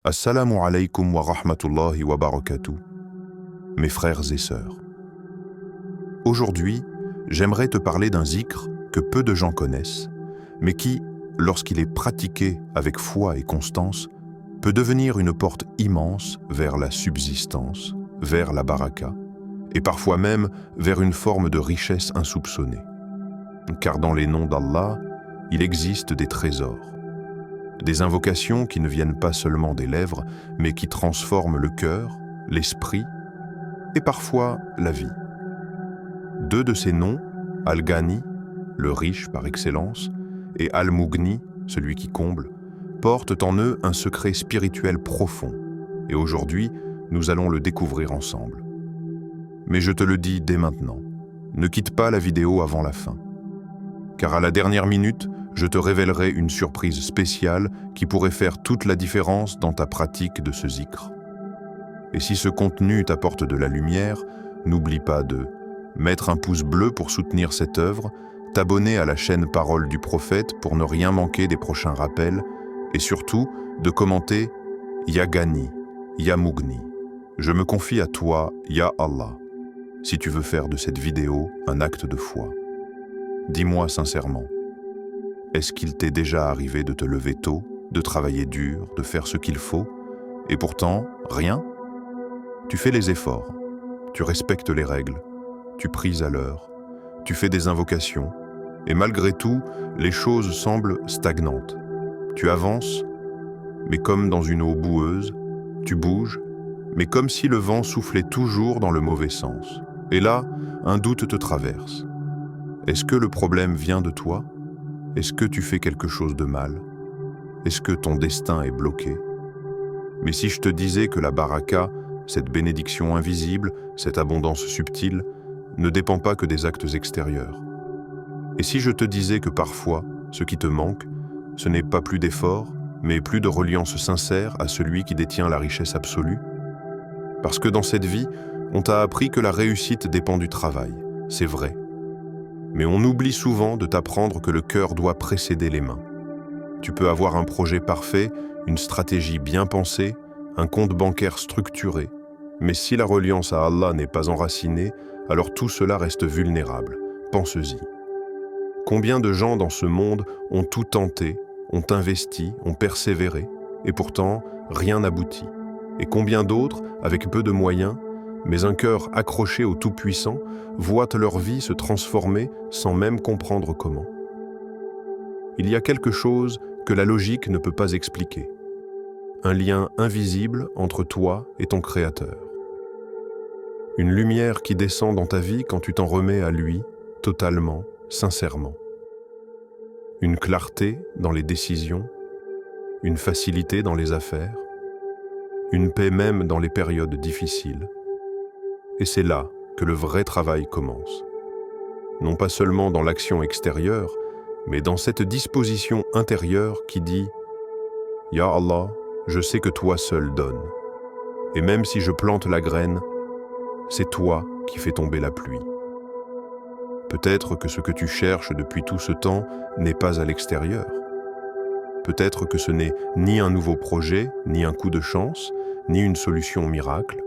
Assalamu alaikum wa rahmatullahi wa barakatuh, mes frères et sœurs. Aujourd'hui, j'aimerais te parler d'un zikr que peu de gens connaissent, mais qui, lorsqu'il est pratiqué avec foi et constance, peut devenir une porte immense vers la subsistance, vers la baraka, et parfois même vers une forme de richesse insoupçonnée. Car dans les noms d'Allah, il existe des trésors. Des invocations qui ne viennent pas seulement des lèvres, mais qui transforment le cœur, l'esprit et parfois la vie. Deux de ces noms, Al-Ghani, le riche par excellence, et Al-Mughni, celui qui comble, portent en eux un secret spirituel profond. Et aujourd'hui, nous allons le découvrir ensemble. Mais je te le dis dès maintenant, ne quitte pas la vidéo avant la fin. Car à la dernière minute, je te révélerai une surprise spéciale qui pourrait faire toute la différence dans ta pratique de ce zikr. Et si ce contenu t'apporte de la lumière, n'oublie pas de mettre un pouce bleu pour soutenir cette œuvre, t'abonner à la chaîne Parole du Prophète pour ne rien manquer des prochains rappels, et surtout de commenter « Ya Ghani, Ya Mughni ». Je me confie à toi, Ya Allah, si tu veux faire de cette vidéo un acte de foi. Dis-moi sincèrement, est-ce qu'il t'est déjà arrivé de te lever tôt, de travailler dur, de faire ce qu'il faut, et pourtant, rien? Tu fais les efforts, tu respectes les règles, tu pries à l'heure, tu fais des invocations, et malgré tout, les choses semblent stagnantes. Tu avances, mais comme dans une eau boueuse, tu bouges, mais comme si le vent soufflait toujours dans le mauvais sens. Et là, un doute te traverse. Est-ce que le problème vient de toi? Est-ce que tu fais quelque chose de mal? Est-ce que ton destin est bloqué? Mais si je te disais que la baraka, cette bénédiction invisible, cette abondance subtile, ne dépend pas que des actes extérieurs? Et si je te disais que parfois, ce qui te manque, ce n'est pas plus d'efforts, mais plus de reliance sincère à celui qui détient la richesse absolue? Parce que dans cette vie, on t'a appris que la réussite dépend du travail, c'est vrai. Mais on oublie souvent de t'apprendre que le cœur doit précéder les mains. Tu peux avoir un projet parfait, une stratégie bien pensée, un compte bancaire structuré, mais si la reliance à Allah n'est pas enracinée, alors tout cela reste vulnérable. Pense-y. Combien de gens dans ce monde ont tout tenté, ont investi, ont persévéré, et pourtant rien n'aboutit? Et combien d'autres, avec peu de moyens, mais un cœur accroché au Tout-Puissant, voient leur vie se transformer sans même comprendre comment. Il y a quelque chose que la logique ne peut pas expliquer. Un lien invisible entre toi et ton Créateur. Une lumière qui descend dans ta vie quand tu t'en remets à lui, totalement, sincèrement. Une clarté dans les décisions, une facilité dans les affaires, une paix même dans les périodes difficiles. Et c'est là que le vrai travail commence. Non pas seulement dans l'action extérieure, mais dans cette disposition intérieure qui dit « Ya Allah, je sais que toi seul donnes. Et même si je plante la graine, c'est toi qui fais tomber la pluie. » Peut-être que ce que tu cherches depuis tout ce temps n'est pas à l'extérieur. Peut-être que ce n'est ni un nouveau projet, ni un coup de chance, ni une solution miracle,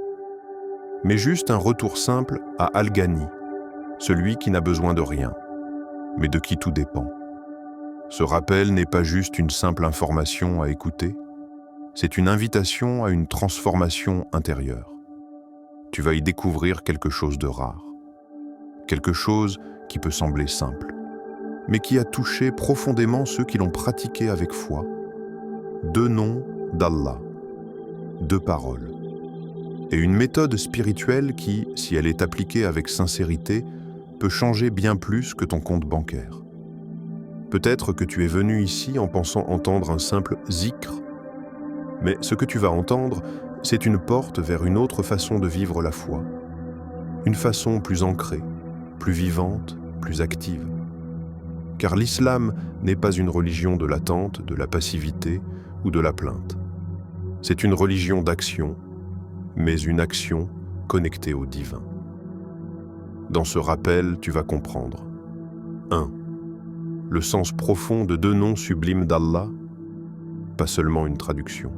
mais juste un retour simple à Al-Ghani, celui qui n'a besoin de rien, mais de qui tout dépend. Ce rappel n'est pas juste une simple information à écouter, c'est une invitation à une transformation intérieure. Tu vas y découvrir quelque chose de rare, quelque chose qui peut sembler simple, mais qui a touché profondément ceux qui l'ont pratiqué avec foi. Deux noms d'Allah, deux paroles. Et une méthode spirituelle qui, si elle est appliquée avec sincérité, peut changer bien plus que ton compte bancaire. Peut-être que tu es venu ici en pensant entendre un simple zikr, mais ce que tu vas entendre, c'est une porte vers une autre façon de vivre la foi. Une façon plus ancrée, plus vivante, plus active. Car l'islam n'est pas une religion de l'attente, de la passivité ou de la plainte. C'est une religion d'action, mais une action connectée au divin. Dans ce rappel, tu vas comprendre 1. Le sens profond de deux noms sublimes d'Allah, pas seulement une traduction.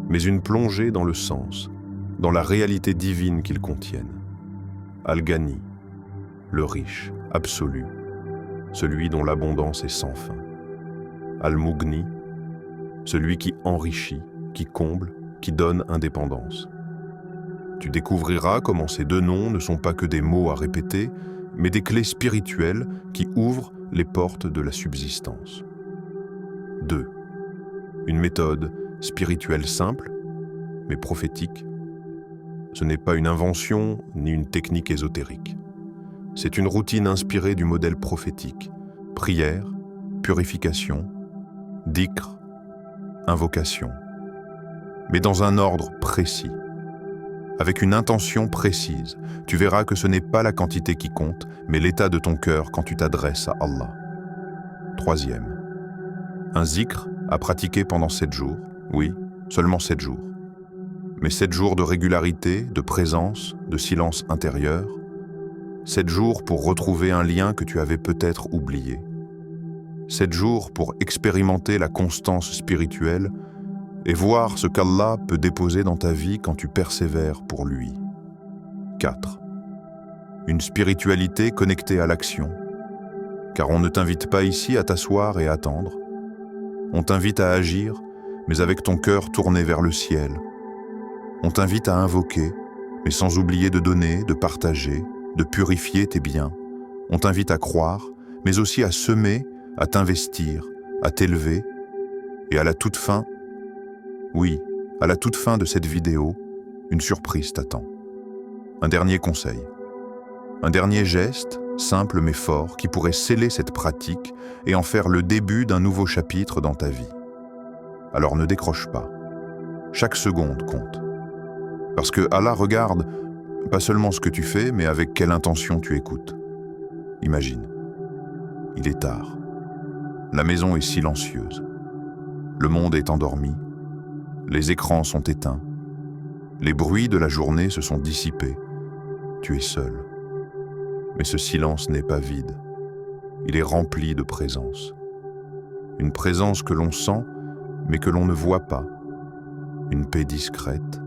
mais une plongée dans le sens, dans la réalité divine qu'ils contiennent. Al-Ghani, le riche, absolu, celui dont l'abondance est sans fin. Al-Mughni, celui qui enrichit, qui comble, qui donne indépendance. Tu découvriras comment ces deux noms ne sont pas que des mots à répéter, mais des clés spirituelles qui ouvrent les portes de la subsistance. 2. Une méthode spirituelle simple, mais prophétique. Ce n'est pas une invention ni une technique ésotérique. C'est une routine inspirée du modèle prophétique. Prière, purification, dhikr, invocation. Mais dans un ordre précis. Avec une intention précise, tu verras que ce n'est pas la quantité qui compte, mais l'état de ton cœur quand tu t'adresses à Allah. 3. Un zikr à pratiquer pendant 7 jours, oui, seulement 7 jours. Mais 7 jours de régularité, de présence, de silence intérieur. 7 jours pour retrouver un lien que tu avais peut-être oublié. 7 jours pour expérimenter la constance spirituelle et voir ce qu'Allah peut déposer dans ta vie quand tu persévères pour lui. 4. Une spiritualité connectée à l'action. Car on ne t'invite pas ici à t'asseoir et attendre. On t'invite à agir, mais avec ton cœur tourné vers le ciel. On t'invite à invoquer, mais sans oublier de donner, de partager, de purifier tes biens. On t'invite à croire, mais aussi à semer, à t'investir, à t'élever. Et à la toute fin, oui, à la toute fin de cette vidéo, une surprise t'attend. Un dernier conseil. Un dernier geste, simple mais fort, qui pourrait sceller cette pratique et en faire le début d'un nouveau chapitre dans ta vie. Alors ne décroche pas. Chaque seconde compte. Parce que Allah regarde pas seulement ce que tu fais, mais avec quelle intention tu écoutes. Imagine. Il est tard. La maison est silencieuse. Le monde est endormi. Les écrans sont éteints. Les bruits de la journée se sont dissipés. Tu es seul. Mais ce silence n'est pas vide. Il est rempli de présence. Une présence que l'on sent, mais que l'on ne voit pas. Une paix discrète,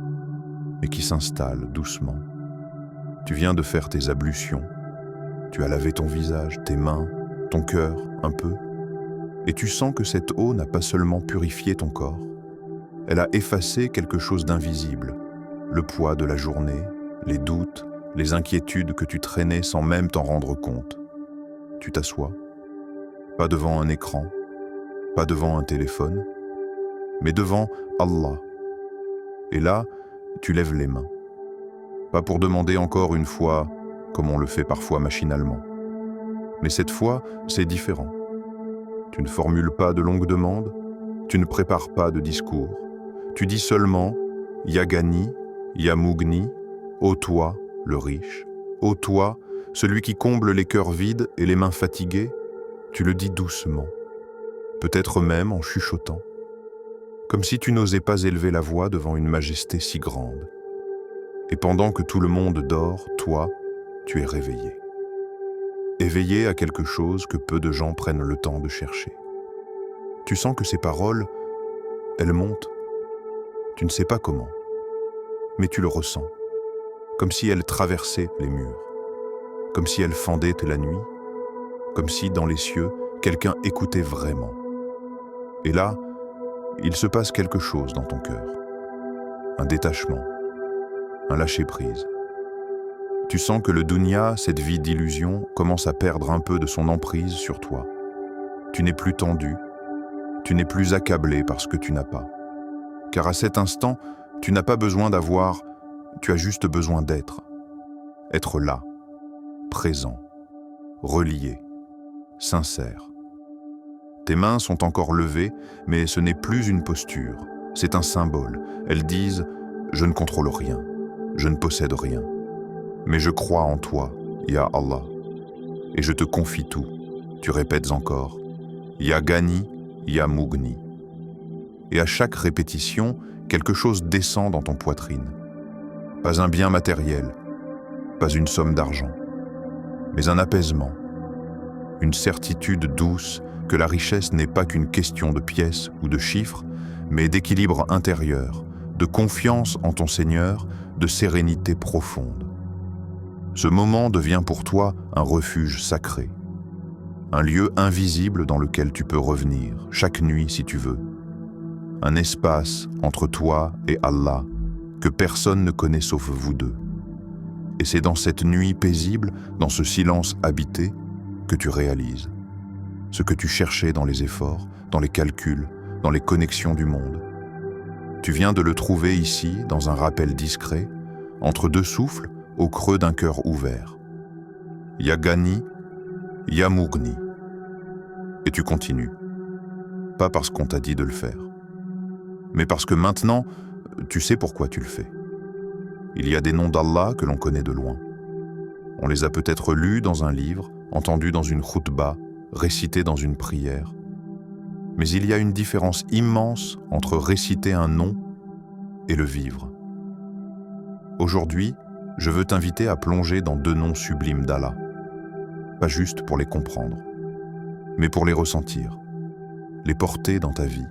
mais qui s'installe doucement. Tu viens de faire tes ablutions. Tu as lavé ton visage, tes mains, ton cœur, un peu. Et tu sens que cette eau n'a pas seulement purifié ton corps. Elle a effacé quelque chose d'invisible. Le poids de la journée, les doutes, les inquiétudes que tu traînais sans même t'en rendre compte. Tu t'assois, pas devant un écran, pas devant un téléphone, mais devant Allah. Et là, tu lèves les mains. Pas pour demander encore une fois, comme on le fait parfois machinalement. Mais cette fois, c'est différent. Tu ne formules pas de longues demandes, tu ne prépares pas de discours. Tu dis seulement « Ya Ghani, Ya Mughni, ô toi, le riche, ô toi, celui qui comble les cœurs vides et les mains fatiguées », tu le dis doucement, peut-être même en chuchotant, comme si tu n'osais pas élever la voix devant une majesté si grande. Et pendant que tout le monde dort, toi, tu es réveillé. Éveillé à quelque chose que peu de gens prennent le temps de chercher. Tu sens que ces paroles, elles montent. Tu ne sais pas comment, mais tu le ressens, comme si elles traversaient les murs, comme si elles fendaient la nuit, comme si, dans les cieux, quelqu'un écoutait vraiment. Et là, il se passe quelque chose dans ton cœur, un détachement, un lâcher-prise. Tu sens que le dunya, cette vie d'illusion, commence à perdre un peu de son emprise sur toi. Tu n'es plus tendu, tu n'es plus accablé par ce que tu n'as pas. Car à cet instant, tu n'as pas besoin d'avoir, tu as juste besoin d'être. Être là, présent, relié, sincère. Tes mains sont encore levées, mais ce n'est plus une posture, c'est un symbole. Elles disent « Je ne contrôle rien, je ne possède rien, mais je crois en toi, Ya Allah, et je te confie tout. » Tu répètes encore « Ya Ghani, Ya Mughni » et à chaque répétition, quelque chose descend dans ton poitrine. Pas un bien matériel, pas une somme d'argent, mais un apaisement, une certitude douce que la richesse n'est pas qu'une question de pièces ou de chiffres, mais d'équilibre intérieur, de confiance en ton Seigneur, de sérénité profonde. Ce moment devient pour toi un refuge sacré, un lieu invisible dans lequel tu peux revenir, chaque nuit si tu veux. Un espace entre toi et Allah que personne ne connaît sauf vous deux. Et c'est dans cette nuit paisible, dans ce silence habité, que tu réalises ce que tu cherchais dans les efforts, dans les calculs, dans les connexions du monde. Tu viens de le trouver ici, dans un rappel discret, entre deux souffles, au creux d'un cœur ouvert. Ya Ghani, Ya Mughni. Et tu continues. Pas parce qu'on t'a dit de le faire, mais parce que maintenant, tu sais pourquoi tu le fais. Il y a des noms d'Allah que l'on connaît de loin. On les a peut-être lus dans un livre, entendus dans une khutba, récités dans une prière. Mais il y a une différence immense entre réciter un nom et le vivre. Aujourd'hui, je veux t'inviter à plonger dans deux noms sublimes d'Allah. Pas juste pour les comprendre, mais pour les ressentir, les porter dans ta vie,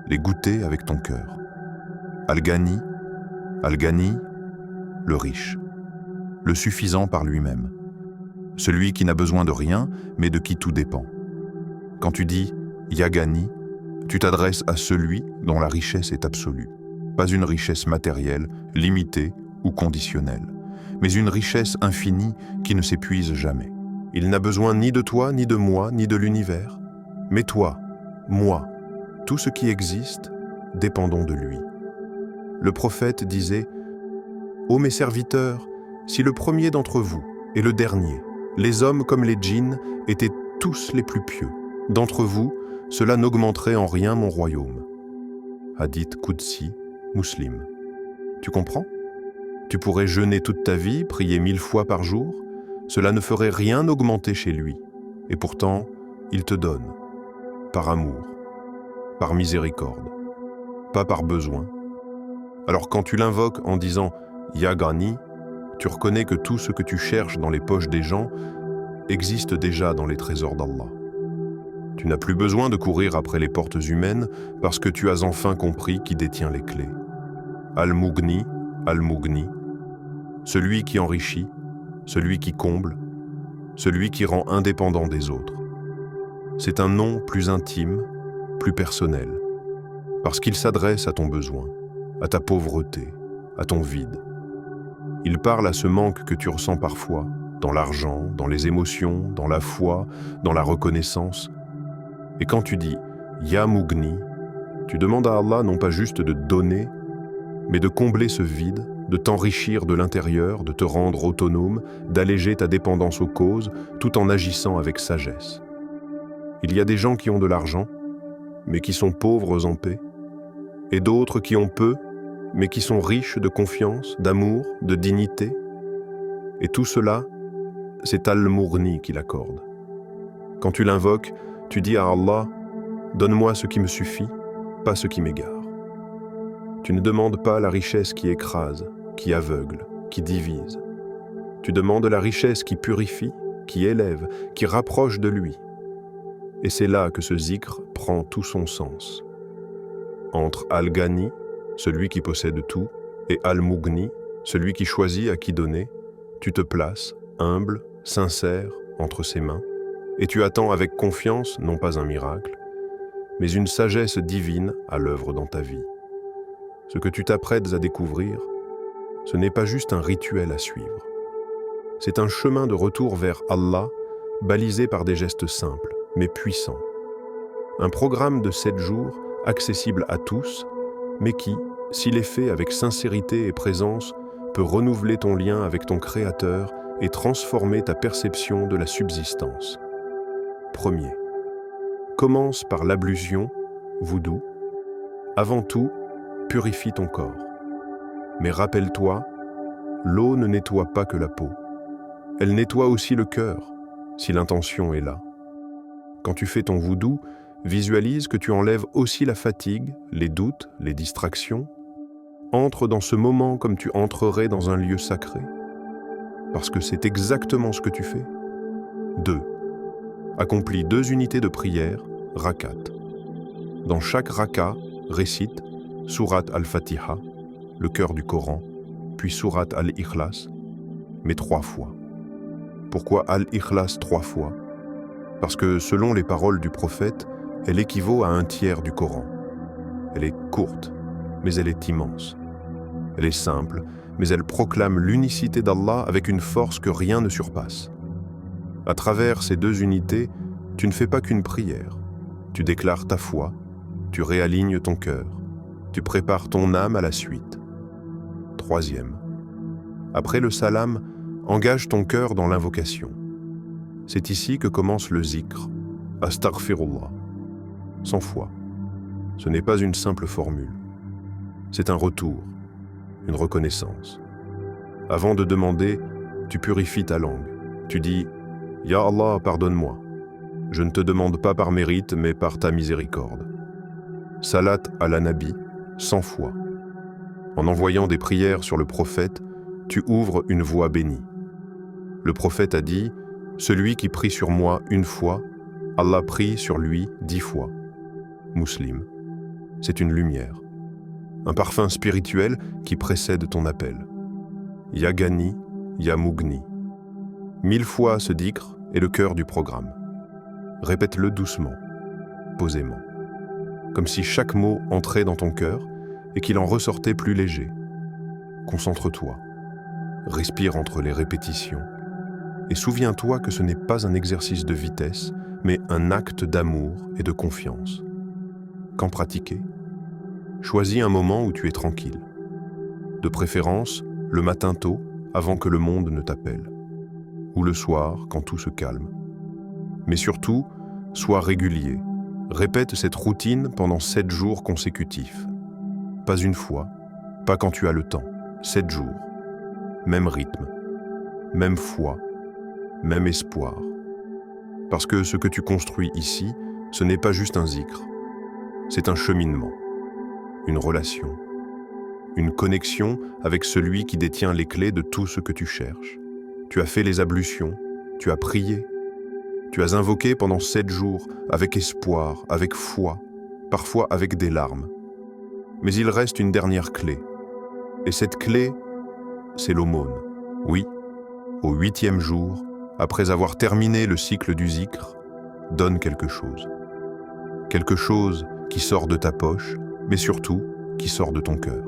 les goûter avec ton cœur. Al-Ghani, le riche, le suffisant par lui-même, celui qui n'a besoin de rien, mais de qui tout dépend. Quand tu dis « Ya Ghani », tu t'adresses à celui dont la richesse est absolue. Pas une richesse matérielle, limitée ou conditionnelle, mais une richesse infinie qui ne s'épuise jamais. Il n'a besoin ni de toi, ni de moi, ni de l'univers, mais toi, moi, tout ce qui existe, dépendons de lui. Le prophète disait « Ô mes serviteurs, si le premier d'entre vous et le dernier, les hommes comme les djinns, étaient tous les plus pieux, d'entre vous, cela n'augmenterait en rien mon royaume. » Hadith Qudsi, Muslim. Tu comprends? Tu pourrais jeûner toute ta vie, prier 1000 fois par jour, cela ne ferait rien augmenter chez lui. Et pourtant, il te donne, par amour, par miséricorde, pas par besoin. Alors quand tu l'invoques en disant « Ya Ghani », tu reconnais que tout ce que tu cherches dans les poches des gens existe déjà dans les trésors d'Allah. Tu n'as plus besoin de courir après les portes humaines parce que tu as enfin compris qui détient les clés. Al-Mughni, celui qui enrichit, celui qui comble, celui qui rend indépendant des autres. C'est un nom plus intime, plus personnel, parce qu'il s'adresse à ton besoin, à ta pauvreté, à ton vide. Il parle à ce manque que tu ressens parfois, dans l'argent, dans les émotions, dans la foi, dans la reconnaissance. Et quand tu dis « Ya Mughni », tu demandes à Allah non pas juste de donner, mais de combler ce vide, de t'enrichir de l'intérieur, de te rendre autonome, d'alléger ta dépendance aux causes, tout en agissant avec sagesse. Il y a des gens qui ont de l'argent, mais qui sont pauvres en paix, et d'autres qui ont peu, mais qui sont riches de confiance, d'amour, de dignité. Et tout cela, c'est Al-Mughni qui l'accorde. Quand tu l'invoques, tu dis à Allah « Donne-moi ce qui me suffit, pas ce qui m'égare ». Tu ne demandes pas la richesse qui écrase, qui aveugle, qui divise. Tu demandes la richesse qui purifie, qui élève, qui rapproche de lui. Et c'est là que ce zikr prend tout son sens. Entre Al-Ghani, celui qui possède tout, et Al-Mughni, celui qui choisit à qui donner, tu te places, humble, sincère, entre ses mains, et tu attends avec confiance, non pas un miracle, mais une sagesse divine à l'œuvre dans ta vie. Ce que tu t'apprêtes à découvrir, ce n'est pas juste un rituel à suivre. C'est un chemin de retour vers Allah, balisé par des gestes simples, mais puissants. Un programme de 7 jours, accessible à tous, mais qui, s'il est fait avec sincérité et présence, peut renouveler ton lien avec ton Créateur et transformer ta perception de la subsistance. Premier. Commence par l'ablution, wudu. Avant tout, purifie ton corps. Mais rappelle-toi, l'eau ne nettoie pas que la peau. Elle nettoie aussi le cœur, si l'intention est là. Quand tu fais ton wudu, visualise que tu enlèves aussi la fatigue, les doutes, les distractions. Entre dans ce moment comme tu entrerais dans un lieu sacré, parce que c'est exactement ce que tu fais. 2. Accomplis 2 unités de prière, rakat. Dans chaque raka, récite Sourate Al-Fatiha, le cœur du Coran, puis Sourate Al-Ikhlas, mais 3 fois. Pourquoi Al-Ikhlas 3 fois? Parce que selon les paroles du prophète, elle équivaut à 1/3 du Coran. Elle est courte, mais elle est immense. Elle est simple, mais elle proclame l'unicité d'Allah avec une force que rien ne surpasse. À travers ces 2 unités, tu ne fais pas qu'une prière. Tu déclares ta foi, tu réalignes ton cœur, tu prépares ton âme à la suite. 3e. Après le salam, engage ton cœur dans l'invocation. C'est ici que commence le zikr, astaghfirullah, sans foi. Ce n'est pas une simple formule. C'est un retour, une reconnaissance. Avant de demander, tu purifies ta langue. Tu dis « Ya Allah, pardonne-moi. Je ne te demande pas par mérite, mais par ta miséricorde. » Salat à la Nabi, sans foi. En envoyant des prières sur le prophète, tu ouvres une voie bénie. Le prophète a dit « Celui qui prie sur moi 1 fois, Allah prie sur lui 10 fois. » Muslim. C'est une lumière. Un parfum spirituel qui précède ton appel. Ya Gani, Ya Mugni. 1000 fois ce dhikr est le cœur du programme. Répète-le doucement, posément, comme si chaque mot entrait dans ton cœur et qu'il en ressortait plus léger. Concentre-toi, respire entre les répétitions et souviens-toi que ce n'est pas un exercice de vitesse, mais un acte d'amour et de confiance. Quand pratiquer? Choisis un moment où tu es tranquille. De préférence, le matin tôt, avant que le monde ne t'appelle. Ou le soir, quand tout se calme. Mais surtout, sois régulier. Répète cette routine pendant 7 jours consécutifs. Pas une fois, pas quand tu as le temps. 7 jours. Même rythme, même foi, même espoir. Parce que ce que tu construis ici, ce n'est pas juste un zikr. C'est un cheminement, une relation, une connexion avec celui qui détient les clés de tout ce que tu cherches. Tu as fait les ablutions, tu as prié, tu as invoqué pendant 7 jours avec espoir, avec foi, parfois avec des larmes. Mais il reste une dernière clé. Et cette clé, c'est l'aumône. Oui, au 8e jour, après avoir terminé le cycle du zikr, donne quelque chose. Quelque chose qui sort de ta poche, mais surtout qui sort de ton cœur.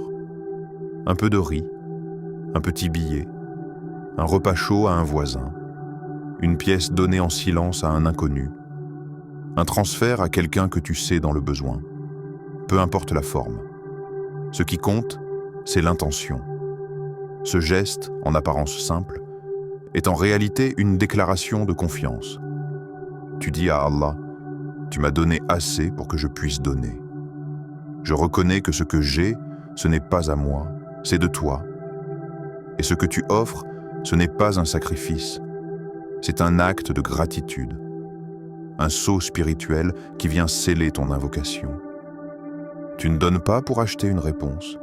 Un peu de riz, un petit billet, un repas chaud à un voisin, une pièce donnée en silence à un inconnu, un transfert à quelqu'un que tu sais dans le besoin. Peu importe la forme. Ce qui compte, c'est l'intention. Ce geste, en apparence simple, est en réalité une déclaration de confiance. Tu dis à Allah, « Tu m'as donné assez pour que je puisse donner. Je reconnais que ce que j'ai, ce n'est pas à moi, c'est de toi. Et ce que tu offres, ce n'est pas un sacrifice, c'est un acte de gratitude, un sceau spirituel qui vient sceller ton invocation. Tu ne donnes pas pour acheter une réponse.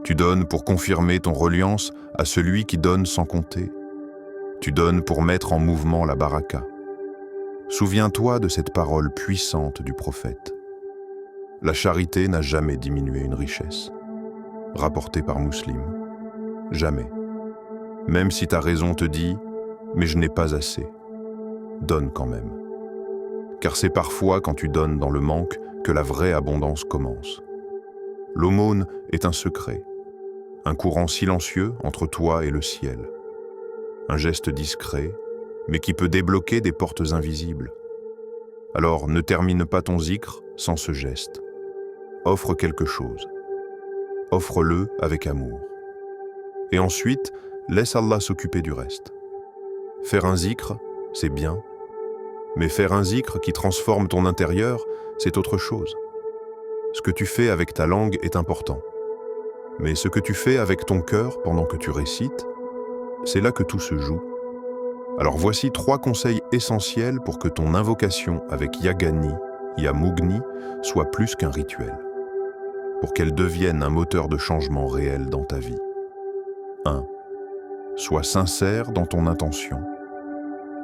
Tu donnes pour confirmer ton reliance à celui qui donne sans compter. Tu donnes pour mettre en mouvement la baraka. Souviens-toi de cette parole puissante du prophète. La charité n'a jamais diminué une richesse. Rapporté par Muslim. Jamais. Même si ta raison te dit « mais je n'ai pas assez », donne quand même. Car c'est parfois quand tu donnes dans le manque que la vraie abondance commence. L'aumône est un secret, un courant silencieux entre toi et le ciel. Un geste discret, mais qui peut débloquer des portes invisibles. Alors ne termine pas ton zikr sans ce geste. Offre quelque chose. Offre-le avec amour. Et ensuite, laisse Allah s'occuper du reste. Faire un zikr, c'est bien, mais faire un zikr qui transforme ton intérieur, c'est autre chose. Ce que tu fais avec ta langue est important, mais ce que tu fais avec ton cœur pendant que tu récites, c'est là que tout se joue. Alors voici 3 conseils essentiels pour que ton invocation avec Ya Gani, Ya Mugni soit plus qu'un rituel, pour qu'elle devienne un moteur de changement réel dans ta vie. 1. Sois sincère dans ton intention.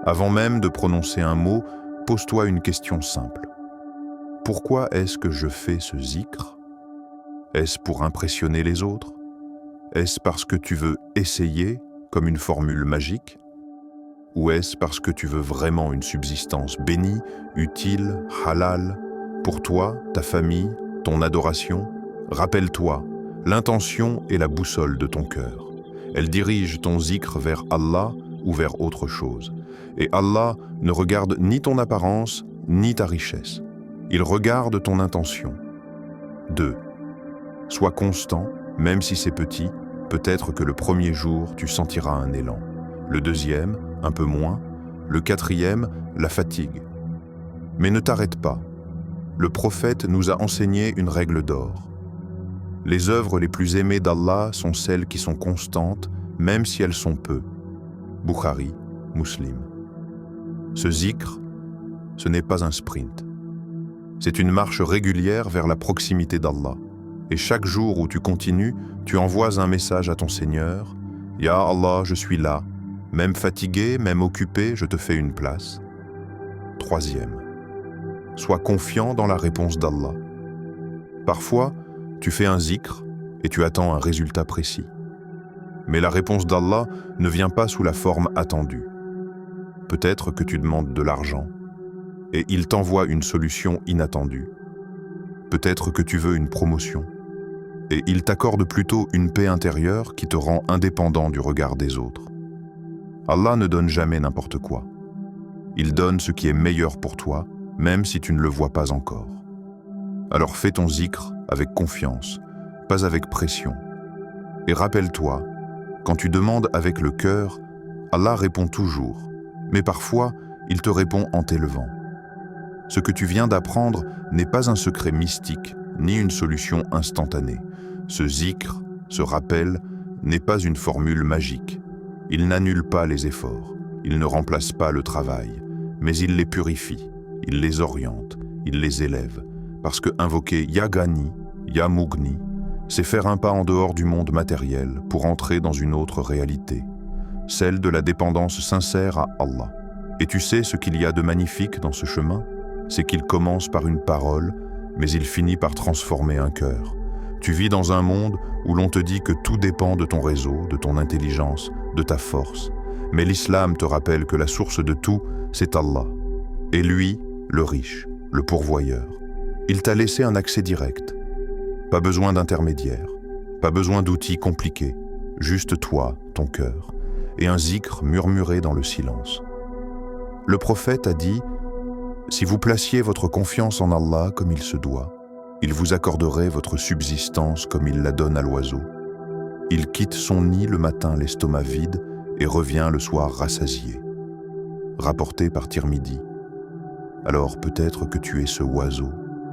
Avant même de prononcer un mot, pose-toi une question simple. Pourquoi est-ce que je fais ce zikr? Est-ce pour impressionner les autres? Est-ce parce que tu veux essayer, comme une formule magique? Ou est-ce parce que tu veux vraiment une subsistance bénie, utile, halal, pour toi, ta famille, ton adoration? Rappelle-toi, l'intention est la boussole de ton cœur. Elle dirige ton zikr vers Allah ou vers autre chose. Et Allah ne regarde ni ton apparence, ni ta richesse. Il regarde ton intention. 2. Sois constant, même si c'est petit, peut-être que le premier jour, tu sentiras un élan. Le deuxième, un peu moins. Le quatrième, la fatigue. Mais ne t'arrête pas. Le prophète nous a enseigné une règle d'or. Les œuvres les plus aimées d'Allah sont celles qui sont constantes, même si elles sont peu. Bukhari, Muslim. Ce zikr, ce n'est pas un sprint. C'est une marche régulière vers la proximité d'Allah. Et chaque jour où tu continues, tu envoies un message à ton Seigneur. « Ya Allah, je suis là. Même fatigué, même occupé, je te fais une place. » Troisième. Sois confiant dans la réponse d'Allah. Parfois, tu fais un zikr et tu attends un résultat précis. Mais la réponse d'Allah ne vient pas sous la forme attendue. Peut-être que tu demandes de l'argent et il t'envoie une solution inattendue. Peut-être que tu veux une promotion et il t'accorde plutôt une paix intérieure qui te rend indépendant du regard des autres. Allah ne donne jamais n'importe quoi. Il donne ce qui est meilleur pour toi, même si tu ne le vois pas encore. Alors fais ton zikr avec confiance, pas avec pression. Et rappelle-toi, quand tu demandes avec le cœur, Allah répond toujours, mais parfois, il te répond en t'élevant. Ce que tu viens d'apprendre n'est pas un secret mystique, ni une solution instantanée. Ce zikr, ce rappel, n'est pas une formule magique. Il n'annule pas les efforts, il ne remplace pas le travail, mais il les purifie, il les oriente, il les élève, parce que invoquer Ya Ghani, Ya Mughni, c'est faire un pas en dehors du monde matériel pour entrer dans une autre réalité, celle de la dépendance sincère à Allah. Et tu sais ce qu'il y a de magnifique dans ce chemin? C'est qu'il commence par une parole, mais il finit par transformer un cœur. Tu vis dans un monde où l'on te dit que tout dépend de ton réseau, de ton intelligence, de ta force. Mais l'islam te rappelle que la source de tout, c'est Allah. Et lui, le riche, le pourvoyeur. Il t'a laissé un accès direct. Pas besoin d'intermédiaire, pas besoin d'outils compliqués, juste toi, ton cœur, et un zikr murmuré dans le silence. Le prophète a dit « Si vous placiez votre confiance en Allah comme il se doit, il vous accorderait votre subsistance comme il la donne à l'oiseau. Il quitte son nid le matin l'estomac vide et revient le soir rassasié. » Rapporté par Tirmidhi. Alors peut-être que tu es ce oiseau.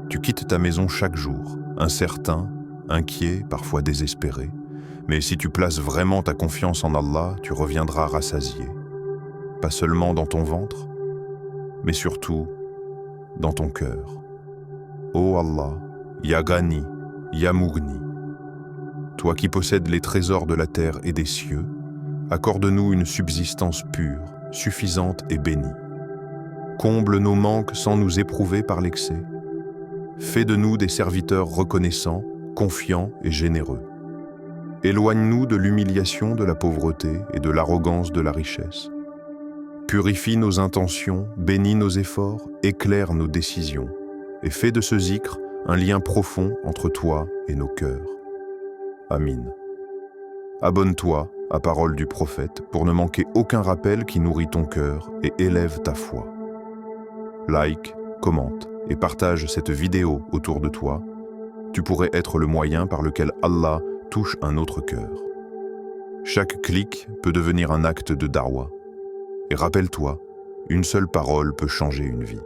Tu quittes ta maison chaque jour, incertain, inquiet, parfois désespéré. Mais si tu places vraiment ta confiance en Allah, tu reviendras rassasié. Pas seulement dans ton ventre, mais surtout dans ton cœur. Ô Allah, Ya Ghani, Ya Mughni, toi qui possèdes les trésors de la terre et des cieux, accorde-nous une subsistance pure, suffisante et bénie. Comble nos manques sans nous éprouver par l'excès. Fais de nous des serviteurs reconnaissants, confiants et généreux. Éloigne-nous de l'humiliation de la pauvreté et de l'arrogance de la richesse. Purifie nos intentions, bénis nos efforts, éclaire nos décisions, et fais de ce zikr un lien profond entre toi et nos cœurs. Amin. Abonne-toi à Parole du Prophète pour ne manquer aucun rappel qui nourrit ton cœur et élève ta foi. Like, commente et partage cette vidéo autour de toi. Tu pourrais être le moyen par lequel Allah touche un autre cœur. Chaque clic peut devenir un acte de darwa. Et rappelle-toi, une seule parole peut changer une vie.